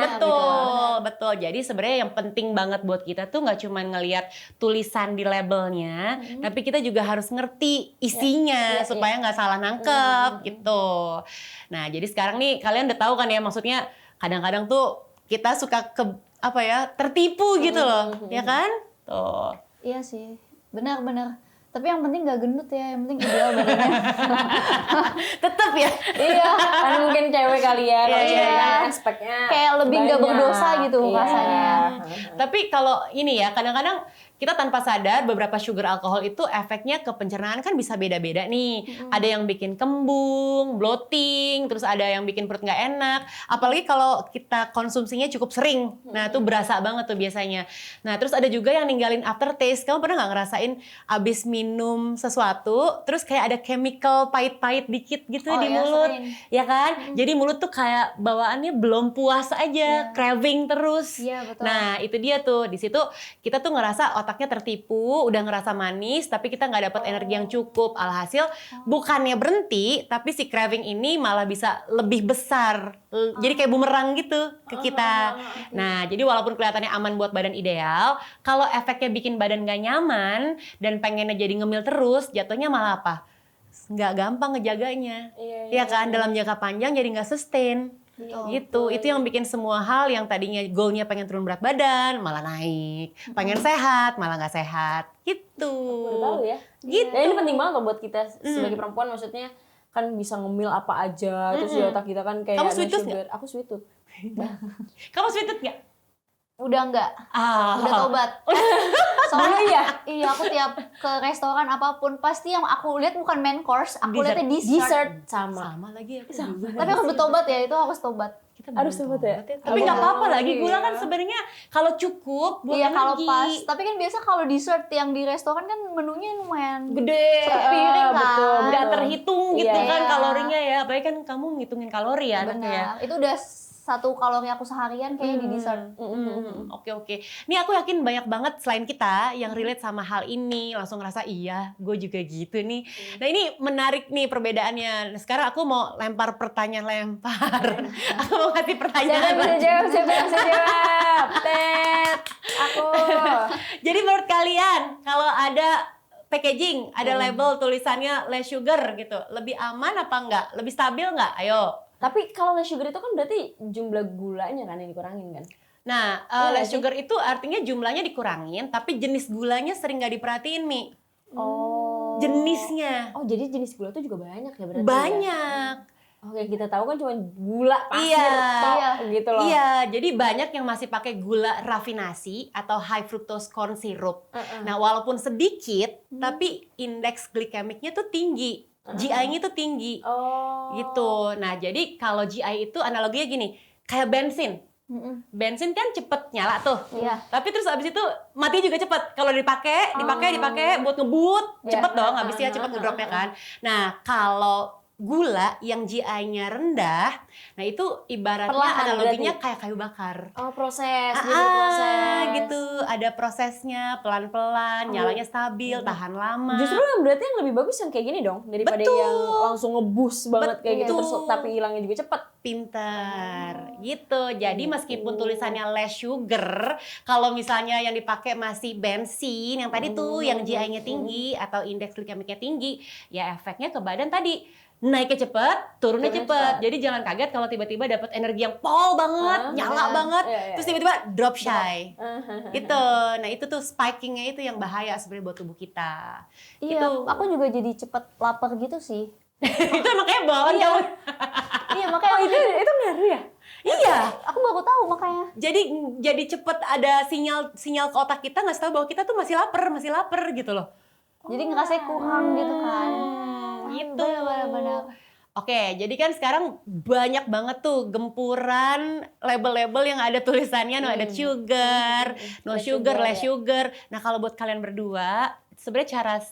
betul. Jadi sebenarnya yang penting banget buat kita tuh nggak cuma ngelihat tulisan di labelnya, tapi kita juga harus ngerti isinya supaya nggak salah nangkep gitu. Nah, jadi sekarang nih kalian udah tahu kan ya, maksudnya kadang-kadang tuh kita suka tertipu gitu loh, ya kan? Tuh. Iya sih, benar-benar. Tapi yang penting gak gendut ya, yang penting ideal badannya. Tetep ya. Iya. Karena mungkin cewek kali ya, kalau Iya. cewek kan aspeknya Kayak lebih nggak banyak. berdosa gitu rasanya. Tapi kalau ini ya, kadang-kadang kita tanpa sadar beberapa sugar alkohol itu efeknya ke pencernaan kan bisa beda-beda nih. Ada yang bikin kembung, bloating, terus ada yang bikin perut nggak enak. Apalagi kalau kita konsumsinya cukup sering. Nah itu berasa banget tuh biasanya. Nah terus ada juga yang ninggalin aftertaste. Kamu pernah nggak ngerasain abis minum sesuatu, terus kayak ada chemical pahit-pahit dikit gitu di iya, mulut. sering. Ya kan? Jadi mulut tuh kayak bawaannya belum puas aja, craving terus. Iya, betul. Nah itu dia tuh, di situ kita tuh ngerasa otaknya tertipu, udah ngerasa manis, tapi kita nggak dapat energi yang cukup. Alhasil bukannya berhenti, tapi si craving ini malah bisa lebih besar. Jadi kayak bumerang gitu ke kita. Nah, jadi walaupun kelihatannya aman buat badan ideal, kalau efeknya bikin badan nggak nyaman dan pengennya jadi ngemil terus, jatuhnya malah apa? Nggak gampang ngejaganya. Iya kan? Dalam jangka panjang jadi nggak sustain. Gitu, itu yang bikin semua hal yang tadinya goalnya pengen turun berat badan malah naik, pengen sehat malah nggak sehat, gitu. Baru tahu ya. Gitu. Ya, ini penting banget loh buat kita sebagai perempuan, maksudnya kan bisa ngemil apa aja, terus di otak kita kan kayak Kamu no sweet tooth sugar. Aku sweet tooth. Kamu sweet tooth nggak? Udah enggak? Ah, Udah tobat. Soalnya iya aku tiap ke restoran apapun pasti yang aku lihat bukan main course, aku Dessert. lihatnya dessert. sama lagi aku juga. Tapi harus bertobat ya, itu harus tobat. Kita Harus belum tobat ya? Tapi nggak apa-apa lagi, Iya. gula kan sebenarnya kalau cukup buat Iya kalau energi. pas. Tapi kan biasa kalau dessert yang di restoran kan menunya lumayan Gede, sepiring kan. betul. nggak terhitung gitu Iya. kan kalorinya ya. Apalagi kan kamu ngitungin kalori ya anaknya ya. Benar. Itu udah 1 kalori aku seharian kayaknya di dessert. Oke. Nih aku yakin banyak banget selain kita yang relate sama hal ini, langsung ngerasa iya, gue juga gitu nih. Nah ini menarik nih perbedaannya. Nah, sekarang aku mau lempar pertanyaan aku mau kasih pertanyaan. Siapa yang bisa jawab? Tet, aku. Jadi menurut kalian kalau ada packaging, ada label tulisannya less sugar gitu, lebih aman apa enggak? Lebih stabil enggak? Ayo. Tapi kalau less sugar itu kan berarti jumlah gulanya kan yang dikurangin kan? Nah, Iya less nggak sih? sugar itu artinya jumlahnya dikurangin, tapi jenis gulanya sering nggak diperhatiin, Mi. Oh. Jenisnya Oh, jadi jenis gula itu juga banyak ya berarti? banyak. Ya? Oke, kita tahu kan cuma gula pasir Iya. tok, gitu loh. Iya, jadi banyak yang masih pakai gula rafinasi atau high fructose corn syrup. Nah, walaupun sedikit, tapi indeks glikemiknya tuh tinggi. GI-nya tuh tinggi. Oh. Gitu. Nah, jadi kalau GI itu analoginya gini, kayak bensin. Bensin kan cepet nyala tuh. Iya. Tapi terus abis itu mati juga cepet. Kalau dipakai buat ngebut, cepet dong habisnya cepet ngedropnya kan. Nah, kalau gula yang GI-nya rendah, nah itu ibaratnya Perlahan analoginya berarti. kayak kayu bakar. Oh, proses. Jadi proses. Gitu, ada prosesnya pelan-pelan, nyalanya stabil, tahan lama. Justru yang berarti yang lebih bagus yang kayak gini dong daripada Betul. yang langsung ngebus banget kayak gitu Betul. terus tapi hilangnya juga cepet. Pinter, gitu. Jadi meskipun tulisannya less sugar, kalau misalnya yang dipakai masih bensin, yang tadi tuh yang GI-nya tinggi atau indeks glikemiknya tinggi, ya efeknya ke badan tadi naiknya cepet, turunnya cepet. Jadi jangan kaget kalau tiba-tiba dapat energi yang pol banget, nyala banget, terus tiba-tiba drop shy, gitu. Nah itu tuh spikingnya itu yang bahaya sebenarnya buat tubuh kita. Iya, Gitu. aku juga jadi cepet lapar gitu sih. Itu makanya bawaan Iya. kamu. Iya, makanya Itu ngaruh ya? Iya. aku baru tahu makanya. Jadi cepet ada sinyal ke otak kita ngasih tahu bahwa kita tuh masih lapar gitu loh. Jadi ngerasa kurang gitu kan. Gitu. Benar-benar. Oke, jadi kan sekarang banyak banget tuh gempuran label-label yang ada tulisannya no added sugar, no sugar, less sugar. Nah, kalau buat kalian berdua, sebenarnya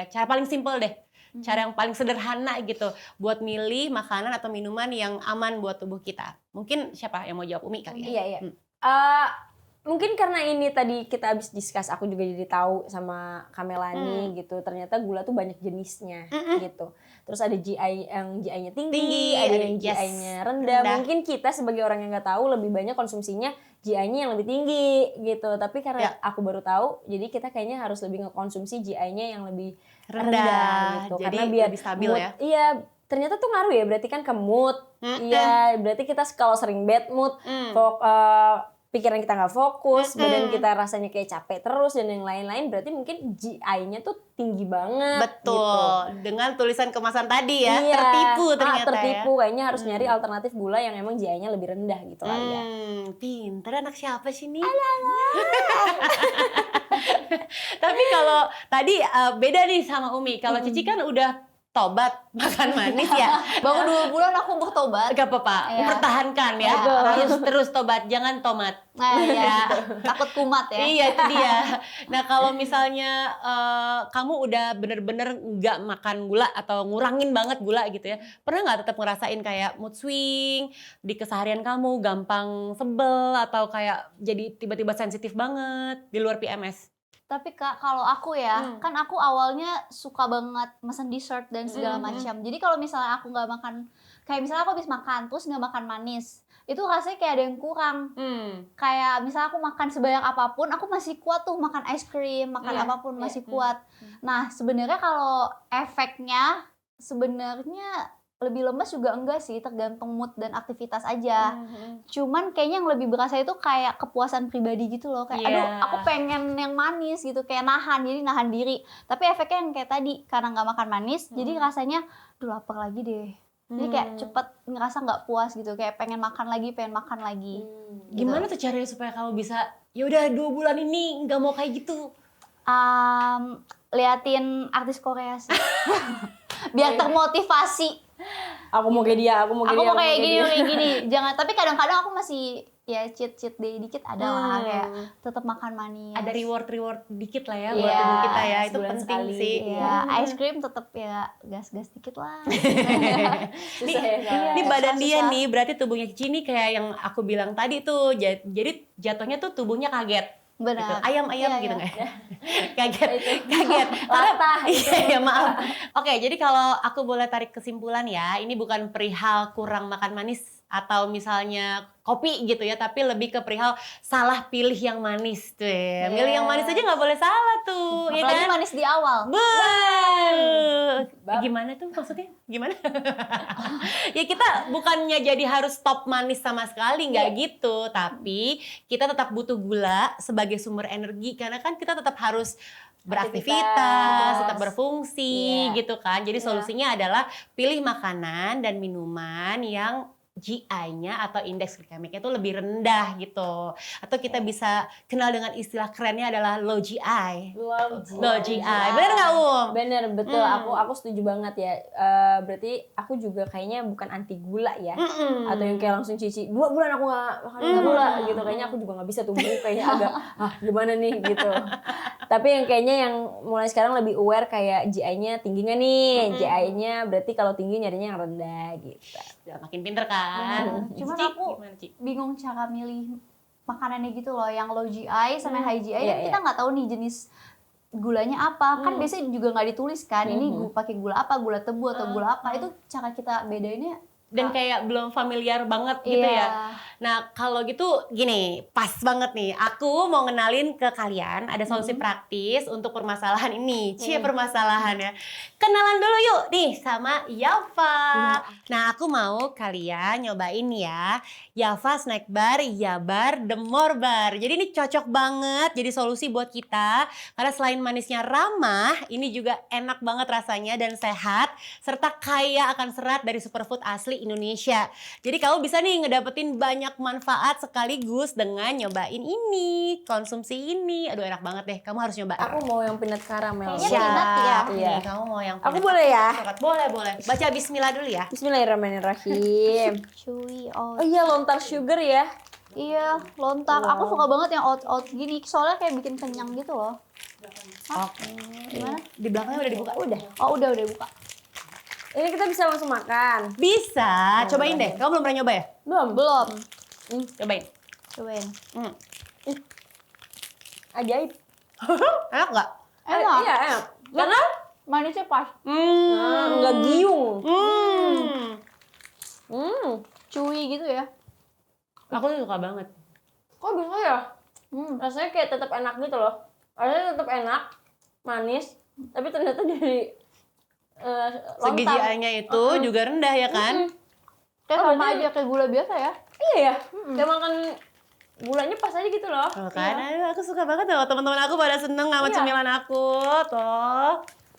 cara paling simpel deh. Cara yang paling sederhana gitu buat milih makanan atau minuman yang aman buat tubuh kita. Mungkin siapa yang mau jawab? Umi kali ya? Iya. Mungkin karena ini tadi kita habis discuss, aku juga jadi tahu sama Kamelani gitu. Ternyata gula tuh banyak jenisnya gitu. Terus ada GI yang GI-nya tinggi, ada yang GI-nya rendah. Mungkin kita sebagai orang yang nggak tahu lebih banyak konsumsinya GI-nya yang lebih tinggi gitu. Tapi karena aku baru tahu, jadi kita kayaknya harus lebih ngekonsumsi GI-nya yang lebih rendah gitu. Jadi Karena biar lebih stabil mood, ya. Iya, ternyata tuh ngaruh ya. Berarti kan ke mood. Iya, berarti kita kalau sering bad mood, pikiran kita nggak fokus, badan kita rasanya kayak capek terus dan yang lain-lain, berarti mungkin GI-nya tuh tinggi banget. Betul. Gitu. Dengan tulisan kemasan tadi ya, Iya, tertipu ternyata tertipu. ya. Kayaknya harus nyari alternatif gula yang emang GI-nya lebih rendah gitu lah ya. Pinter anak siapa sih nih? Tapi kalau tadi beda nih sama Umi. Kalau Cici kan udah tobat makan manis ya. Baru 2 bulan aku bertobat. Gak apa-apa, Iya. pertahankan ya. Harus terus tobat, jangan tomat. Nah, iya. Takut kumat ya. Iya itu dia. Nah kalau misalnya kamu udah bener-bener nggak makan gula atau ngurangin banget gula gitu ya, pernah nggak tetap ngerasain kayak mood swing di keseharian kamu, gampang sebel atau kayak jadi tiba-tiba sensitif banget di luar PMS? Tapi Kak, kalau aku ya, kan aku awalnya suka banget mesen dessert dan segala macam. Jadi kalau misalnya aku nggak makan, kayak misalnya aku habis makan terus nggak makan manis, itu rasanya kayak ada yang kurang. Kayak misalnya aku makan sebanyak apapun, aku masih kuat tuh makan es krim, makan apapun masih kuat. Nah sebenarnya kalau efeknya sebenarnya lebih lemes juga enggak sih, tergantung mood dan aktivitas aja. Cuman kayaknya yang lebih berasa itu kayak kepuasan pribadi gitu loh, kayak aduh aku pengen yang manis gitu, kayak jadi nahan diri. Tapi efeknya yang kayak tadi, karena nggak makan manis, jadi rasanya aduh lapar lagi deh. Jadi kayak cepet ngerasa nggak puas gitu, kayak pengen makan lagi. Gitu. Gimana tuh caranya supaya kamu bisa, ya udah 2 bulan ini nggak mau kayak gitu? Liatin artis Korea sih. Biar termotivasi. Aku mau kayak dia, aku mau kayak gini. Jangan, tapi kadang-kadang aku masih ya cheat day dikit ada lah, kayak tetap makan manis. Ada reward dikit lah ya buat tubuh kita ya, itu penting sekali. sih. Iya, ice cream tetap ya gas-gas dikit lah. Ini badan dia nih, berarti tubuhnya Cici nih kayak yang aku bilang tadi tuh, jadi jatuhnya tuh tubuhnya kaget. Gitu. Benar. Ayam gitu nggak? Kaget. Latah. Iya, maaf. Oke, jadi kalau aku boleh tarik kesimpulan ya, ini bukan perihal kurang makan manis atau misalnya kopi gitu ya, tapi lebih ke perihal salah pilih yang manis tuh ya. Milih yang manis aja nggak boleh salah tuh, ya Apalagi kan? manis di awal. Gimana tuh maksudnya? Gimana? Ya kita bukannya jadi harus stop manis sama sekali, nggak gitu. Tapi kita tetap butuh gula sebagai sumber energi, karena kan kita tetap harus beraktivitas, tetap berfungsi gitu kan. Jadi solusinya adalah pilih makanan dan minuman yang GI-nya atau indeks glikemiknya itu lebih rendah gitu. Atau kita bisa kenal dengan istilah kerennya adalah low GI. Low GI. Bener nggak Bener, betul. Aku setuju banget ya. Berarti aku juga kayaknya bukan anti gula ya. Atau yang kayak langsung Cici 2 bulan aku nggak makan gula gitu. Kayaknya aku juga nggak bisa tuh, kayaknya agak gimana nih gitu. Tapi yang kayaknya yang mulai sekarang lebih aware kayak GI-nya tinggi nggak nih? GI-nya berarti kalau tinggi nyarinya yang rendah gitu. Udah makin pinter kan. Cuman Cici, aku gimana, Ci? bingung cara milih makanannya gitu loh, yang low GI sama high GI. Kan kita nggak tahu nih jenis gulanya apa. Kan biasanya juga nggak ditulis kan. Ini pakai gula apa, gula tebu atau gula apa. Itu cara kita bedainnya dan kayak belum familiar banget gitu Iya. ya. Nah, kalau gitu gini, pas banget nih. Aku mau ngenalin ke kalian ada solusi praktis untuk permasalahan ini. Permasalahannya. Kenalan dulu yuk nih sama Yafa. Nah, aku mau kalian nyobain ya. Yafa Snack Bar, Yabar, The More Bar. Jadi ini cocok banget jadi solusi buat kita. Karena selain manisnya ramah, ini juga enak banget rasanya dan sehat. Serta kaya akan serat dari superfood asli Indonesia. Jadi kamu bisa nih ngedapetin banyak manfaat sekaligus dengan nyobain ini, konsumsi ini. Aduh enak banget deh, kamu harus nyoba. Aku mau yang peanut caramel. Kayaknya peanut ya. Iya. Kamu mau yang Aku peanut boleh ya? coklat? Boleh, boleh. Baca bismillah dulu ya. Bismillahirrahmanirrahim. Chewy Oh oat. iya, lontar sugar ya. Iya, lontar. Aku suka banget yang oat gini. Soalnya kayak bikin kenyang gitu loh. Oke. Gimana? Di belakangnya udah dibuka? Udah. Oh, udah buka. Ini kita bisa langsung makan. Bisa, cobain deh. Kamu belum pernah nyoba ya? Belum. Cobain. Cobain. Ajaib. Enak nggak? Enak. Iya, enak. Karena Manisnya pas. nggak giung. Chewy gitu ya. Aku tuh suka banget. Kok bisa ya? Rasanya kayak tetap enak gitu loh. Rasanya tetap enak, manis, tapi ternyata dari Segi lontar. GI-nya itu juga rendah ya kan? Kayak Oh, sama berarti- aja kayak gula biasa ya. Iya ya, kayak makan gulanya pas aja gitu loh. Tuh kan, aduh, aku suka banget loh. Teman-teman aku pada seneng sama Iya. cemilan aku. Tuh.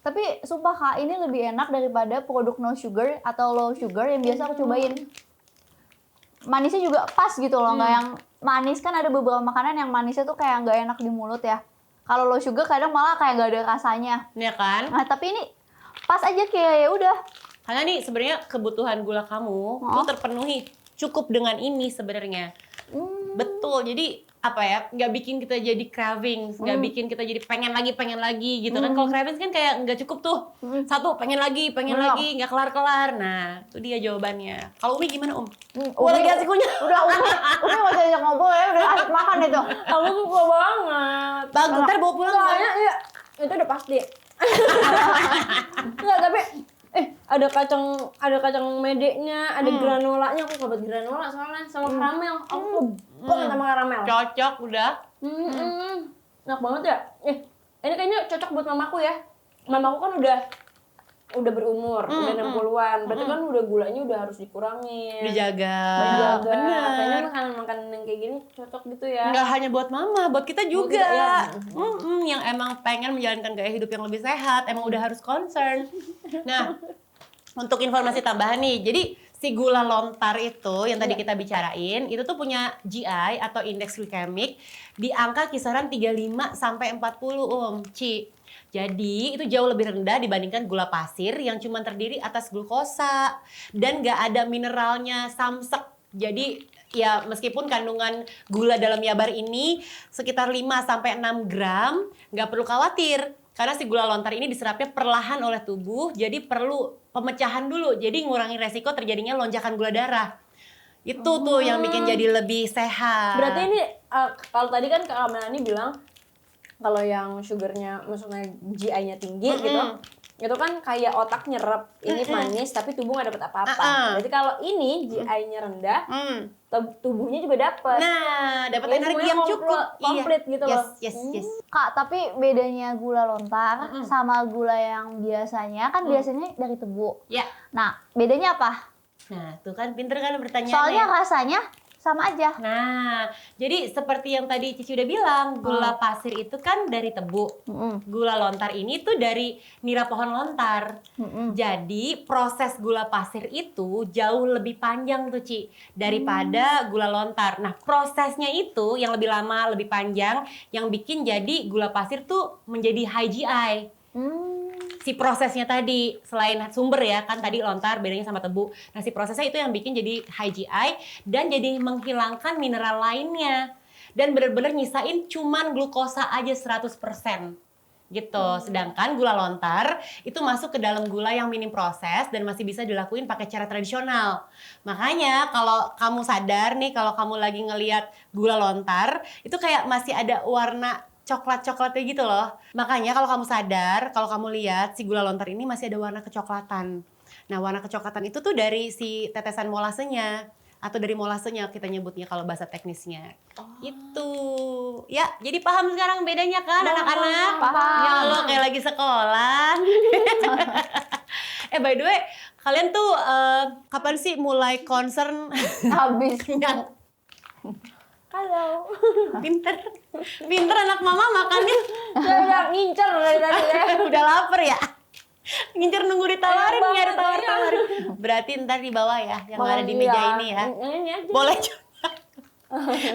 Tapi sumpah Kak, ini lebih enak daripada produk no sugar atau low sugar yang biasa aku cobain. Manisnya juga pas gitu loh, nggak yang manis. Kan ada beberapa makanan yang manisnya tuh kayak nggak enak di mulut ya. Kalau low sugar kadang malah kayak nggak ada rasanya. Ya kan? Nah tapi ini pas aja kayak ya udah. Karena nih sebenarnya kebutuhan gula kamu tuh terpenuhi cukup dengan ini sebenarnya. Betul. Jadi apa ya? Nggak bikin kita jadi craving, nggak bikin kita jadi pengen lagi gitu kan. Kalau craving kan kayak nggak cukup tuh. Satu pengen lagi, nggak kelar-kelar. Nah, itu dia jawabannya. Kalau Umi gimana, Wah, lagi asik kunyah. Udah Umi nggak usah ajak ngobrol ya, udah asik makan itu. Aku suka banget. Bagus, ntar bawa pulang. Soalnya iya, itu udah pasti. Enggak, tapi ada kacang medenya, ada granolanya. Aku sobat granola soalnya sama karamel. Aku banget sama karamel. Cocok udah. Enak banget ya. Ini kayaknya cocok buat mamaku ya. Mamaku kan udah berumur, udah 60-an. Berarti kan udah gulanya udah harus dikurangin. Dijaga. Dijaga. Kayaknya Bener. makanan-makanan yang kayak gini cocok gitu ya. Nggak hanya buat mama, buat kita juga. kita, ya. Yang emang pengen menjalankan gaya hidup yang lebih sehat, emang udah harus concern. Nah, untuk informasi tambahan nih, jadi si gula lontar itu yang tadi kita bicarain, itu tuh punya GI atau indeks glikemik di angka kisaran 35 sampai 40 Ci. Jadi itu jauh lebih rendah dibandingkan gula pasir yang cuma terdiri atas glukosa dan nggak ada mineralnya samsek. Jadi ya meskipun kandungan gula dalam Yabar ini sekitar 5 sampai 6 gram, nggak perlu khawatir. Karena si gula lontar ini diserapnya perlahan oleh tubuh, jadi perlu pemecahan dulu. Jadi ngurangin resiko terjadinya lonjakan gula darah. Itu tuh yang bikin jadi lebih sehat. Berarti ini kalau tadi kan Kak Melani bilang kalau yang sugarnya maksudnya GI-nya tinggi gitu, itu kan kayak otak nyerap ini manis tapi tubuh nggak dapet apa-apa. Berarti kalau ini GI-nya rendah, tubuhnya juga dapet. Nah, dapat Jadi energi semuanya yang cukup. komplit gitu loh. Yes. Kak, tapi bedanya gula lontar sama gula yang biasanya kan biasanya dari tebu. Ya. Nah, bedanya apa? Nah, tuh kan pinter kan bertanya. Soalnya rasanya sama aja. Nah, jadi seperti yang tadi Cici udah bilang, gula pasir itu kan dari tebu. Gula lontar ini tuh dari nira pohon lontar. Jadi proses gula pasir itu jauh lebih panjang tuh Ci daripada gula lontar. Nah, prosesnya itu yang lebih lama, lebih panjang, yang bikin jadi gula pasir tuh menjadi high GI. Si prosesnya tadi, selain sumber ya, kan tadi lontar bedanya sama tebu. Nah si prosesnya itu yang bikin jadi high GI dan jadi menghilangkan mineral lainnya. Dan benar-benar nyisain cuman glukosa aja 100%. Gitu. Sedangkan gula lontar itu masuk ke dalam gula yang minim proses dan masih bisa dilakuin pakai cara tradisional. Makanya kalau kamu sadar nih, kalau kamu lagi ngelihat gula lontar, itu kayak masih ada warna coklat-coklatnya gitu loh. Makanya kalau kamu sadar, kalau kamu lihat si gula lontar ini masih ada warna kecoklatan. Nah, warna kecoklatan itu tuh dari si tetesan molasenya atau dari molasenya kita nyebutnya kalau bahasa teknisnya. Itu. Ya, jadi paham sekarang bedanya kan anak-anak? Paham. Ya Allah, kayak lagi sekolah. By the way, kalian tuh kapan sih mulai concern? Habis. Halo. Pinter anak mama makannya. Saya udah ngincer dari tadi ya. Udah lapar ya? Ngincer nunggu ditawarin, Enak nyari banget, tawar-tawarin. Berarti ntar di bawah ya, yang ada di meja ini ya. Ini aja. Boleh juga.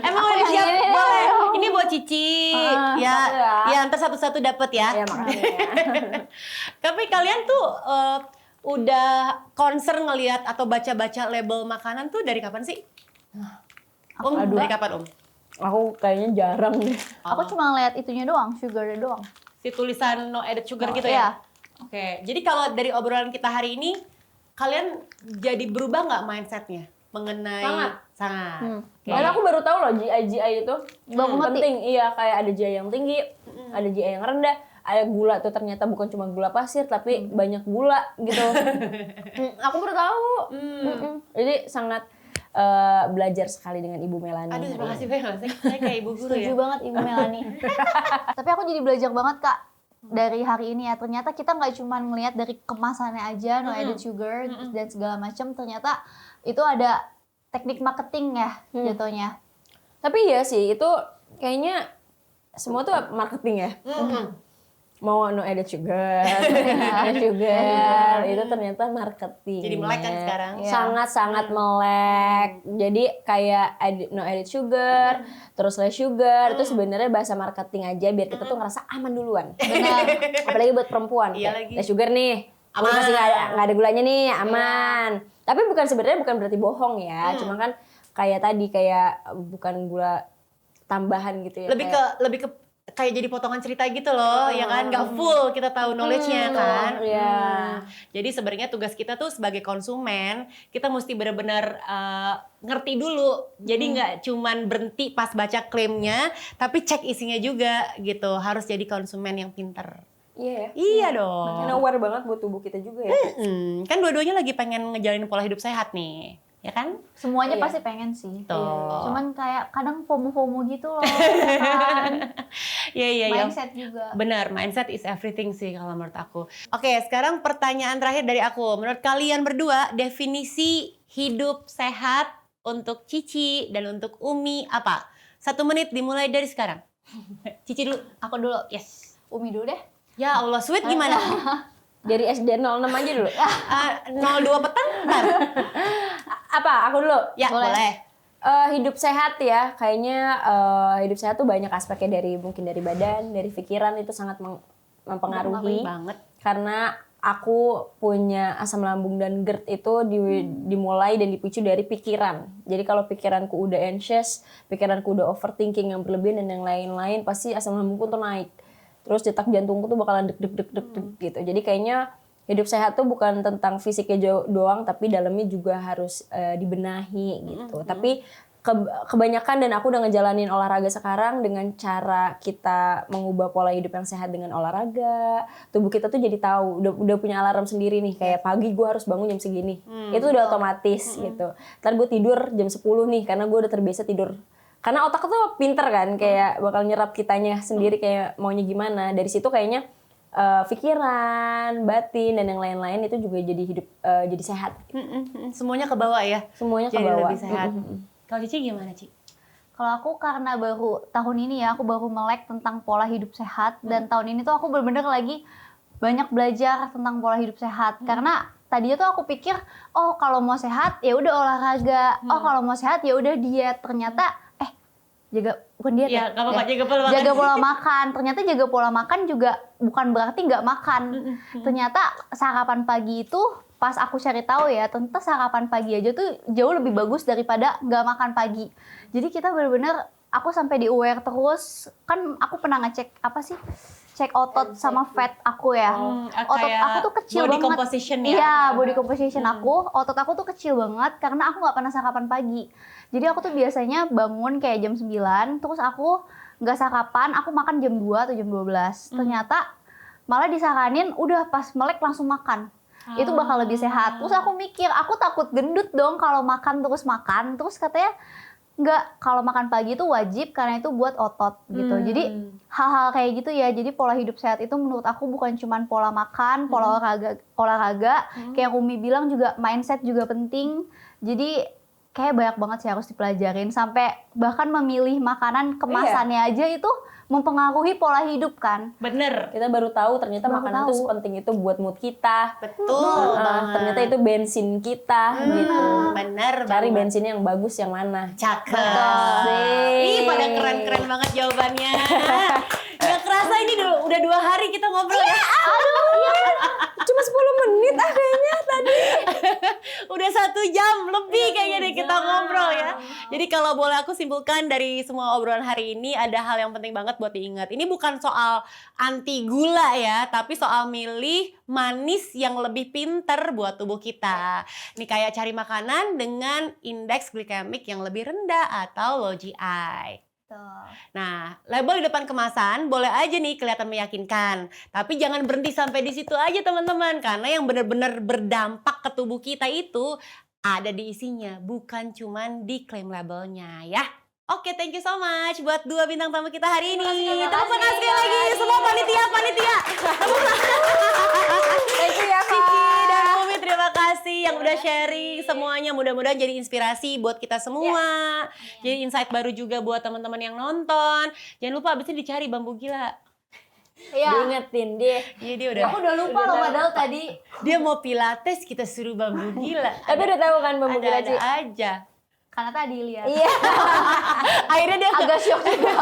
Emang udah yang siap? ini Boleh. dong. Ini buat Cici. satu ya. Ya ntar satu-satu dapet ya. Ya makanya. Tapi kalian tuh udah concern ngelihat atau baca-baca label makanan tuh dari kapan sih? Dari kapan Aku kayaknya jarang deh. Aku cuma ngeliat itunya doang, sugarnya doang. Si tulisan no added sugar gitu Iya. ya? Oke, jadi kalau dari obrolan kita hari ini, kalian jadi berubah nggak mindsetnya mengenai sangat? Oke. Karena aku baru tahu loh GI itu Baru ngerti. penting. Iya, kayak ada GI yang tinggi, ada GI yang rendah, ada gula tuh ternyata bukan cuma gula pasir tapi banyak gula gitu. Aku baru tahu. Jadi sangat belajar sekali dengan Ibu Melani. Aduh, terima kasih banget. Saya kayak ibu guru Setuju ya. banget Ibu Melani. Tapi aku jadi belajar banget Kak dari hari ini ya. Ternyata kita nggak cuma ngelihat dari kemasannya aja, no added sugar dan segala macam. Ternyata itu ada teknik marketing ya jatuhnya. Tapi ya sih itu kayaknya semua tuh marketing ya. Mau no added sugar, added sugar, itu ternyata marketing. Jadi melek kan sekarang. Iya. Sangat-sangat melek. Jadi kayak no added sugar, terus less sugar, itu sebenarnya bahasa marketing aja biar kita tuh ngerasa aman duluan. Benar. Apalagi buat perempuan. Iya kayak, lagi. less sugar nih, Aman. masih nggak ada gulanya nih, aman. Tapi sebenarnya bukan berarti bohong ya, cuma kan kayak tadi kayak bukan gula tambahan gitu ya. Lebih ke kayak jadi potongan cerita gitu loh, ya kan? Nggak full kita tahu knowledge-nya kan. Iya. Jadi sebenarnya tugas kita tuh sebagai konsumen, kita mesti benar-benar ngerti dulu. Jadi nggak cuman berhenti pas baca klaimnya, tapi cek isinya juga gitu. Harus jadi konsumen yang pinter. Iya ya. Iya dong. Makin aware banget buat tubuh kita juga ya. Kan dua-duanya lagi pengen ngejalanin pola hidup sehat nih, ya kan? Semuanya Iya. pasti pengen sih. Tuh. Cuman kayak kadang FOMO gitu loh. Ya kan? Iya. Mindset juga. Benar, mindset is everything sih kalau menurut aku. Oke, sekarang pertanyaan terakhir dari aku. Menurut kalian berdua, definisi hidup sehat untuk Cici dan untuk Umi apa? 1 menit dimulai dari sekarang. Cici dulu. Aku dulu. Yes. Umi dulu deh. Ya Allah, sweet gimana? Dari SD 06 aja dulu. 02 petang? Bentar. Apa? Aku dulu. Ya, boleh. Hidup sehat ya, kayaknya hidup sehat tuh banyak aspeknya mungkin dari badan, dari pikiran itu sangat mempengaruhi. Banget. Karena aku punya asam lambung dan GERD itu dimulai dan dipicu dari pikiran. Jadi kalau pikiranku udah anxious, pikiranku udah overthinking yang berlebihan dan yang lain-lain, pasti asam lambungku tuh naik. Terus detak jantungku tuh bakalan deg gitu. Jadi kayaknya hidup sehat tuh bukan tentang fisiknya doang, tapi dalamnya juga harus dibenahi gitu. Tapi kebanyakan dan aku udah ngejalanin olahraga sekarang dengan cara kita mengubah pola hidup yang sehat dengan olahraga. Tubuh kita tuh jadi tahu, udah punya alarm sendiri nih, kayak pagi gue harus bangun jam segini. Itu udah otomatis gitu. Ntar gue tidur jam 10 nih karena gue udah terbiasa tidur. Karena otak tuh pinter kan, kayak bakal nyerap kitanya sendiri kayak maunya gimana. Dari situ kayaknya pikiran, batin dan yang lain-lain itu juga jadi sehat. Semuanya ke bawah ya. Semuanya ke Jadi bawah. lebih sehat. Kalau Cici gimana, Ci? Kalau aku karena baru tahun ini ya, aku baru melek tentang pola hidup sehat. Dan tahun ini tuh aku bener-bener lagi banyak belajar tentang pola hidup sehat. Karena tadinya tuh aku pikir, oh kalau mau sehat ya udah olahraga. Oh kalau mau sehat ya udah diet. Ternyata bukan diet Ya, nggak apa-apa, jaga pola makan. Jaga pola makan. Ternyata jaga pola makan juga bukan berarti nggak makan. Ternyata sarapan pagi itu pas aku cari tahu ya, ternyata sarapan pagi aja tuh jauh lebih bagus daripada nggak makan pagi. Jadi kita benar-benar, aku sampai di aware terus. Kan aku pernah ngecek cek otot sama fat aku ya. Otot aku tuh kecil body banget. composition ya? Iya, body composition aku. Otot aku tuh kecil banget karena aku nggak pernah sarapan pagi. Jadi aku tuh biasanya bangun kayak jam 9, terus aku nggak sarapan, aku makan jam 2 atau jam 12. Ternyata malah disaranin udah pas melek langsung makan. itu bakal lebih sehat. Terus aku mikir, aku takut gendut dong kalau makan. Terus katanya enggak, kalau makan pagi itu wajib karena itu buat otot gitu. Jadi hal-hal kayak gitu ya. Jadi pola hidup sehat itu menurut aku bukan cuma pola makan, pola olahraga. Kayak Umi bilang juga mindset juga penting. Jadi kayak banyak banget sih harus dipelajarin. Sampai bahkan memilih makanan kemasannya aja itu mempengaruhi pola hidup kan. Bener. Kita baru tahu ternyata makanan itu sepenting itu buat mood kita. Betul. Ternyata itu bensin kita gitu. Bener. Cari bensin yang bagus yang mana. Cakep. Ih, pada keren-keren banget jawabannya. Gak kerasa ini udah 2 hari kita ngobrol ya. Cuma 10 menit kayaknya tadi. Udah 1 jam lebih kayaknya deh kita ngobrol ya. Jadi kalau boleh aku simpulkan dari semua obrolan hari ini, ada hal yang penting banget buat diingat. Ini bukan soal anti gula ya, tapi soal milih manis yang lebih pinter buat tubuh kita. Nih kayak cari makanan dengan indeks glikemik yang lebih rendah atau low GI. Nah, label di depan kemasan boleh aja nih kelihatan meyakinkan. Tapi jangan berhenti sampai di situ aja teman-teman. Karena yang benar-benar berdampak ke tubuh kita itu ada di isinya, bukan cuman di klaim labelnya ya. Oke, thank you so much buat 2 bintang tamu kita hari ini. Tepuk tangan sekali lagi semua panitia. Thank you ya, Kiki dan Umi, terima kasih yang udah sharing semuanya. Mudah-mudahan jadi inspirasi buat kita semua. Jadi insight baru juga buat teman-teman yang nonton. Jangan lupa abis ini dicari bambu gila. Iya. Diingetin dia. Iya, dia udah. Aku udah lupa loh padahal tadi. Dia mau pilates, kita suruh bambu gila. Tapi udah tahu kan bambu gila Ada aja. Karena tadi lihat. Iya. Akhirnya dia Agak syok juga.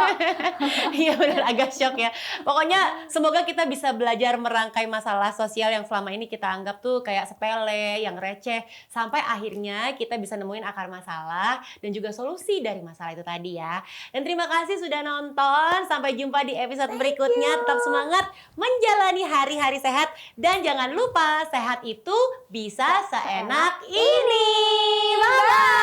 Iya benar, agak shock ya. Pokoknya semoga kita bisa belajar merangkai masalah sosial yang selama ini kita anggap tuh kayak sepele, yang receh. Sampai akhirnya kita bisa nemuin akar masalah dan juga solusi dari masalah itu tadi ya. Dan terima kasih sudah nonton. Sampai jumpa di episode berikutnya. Tetap semangat menjalani hari-hari sehat. Dan jangan lupa sehat itu bisa seenak ini. Bye-bye.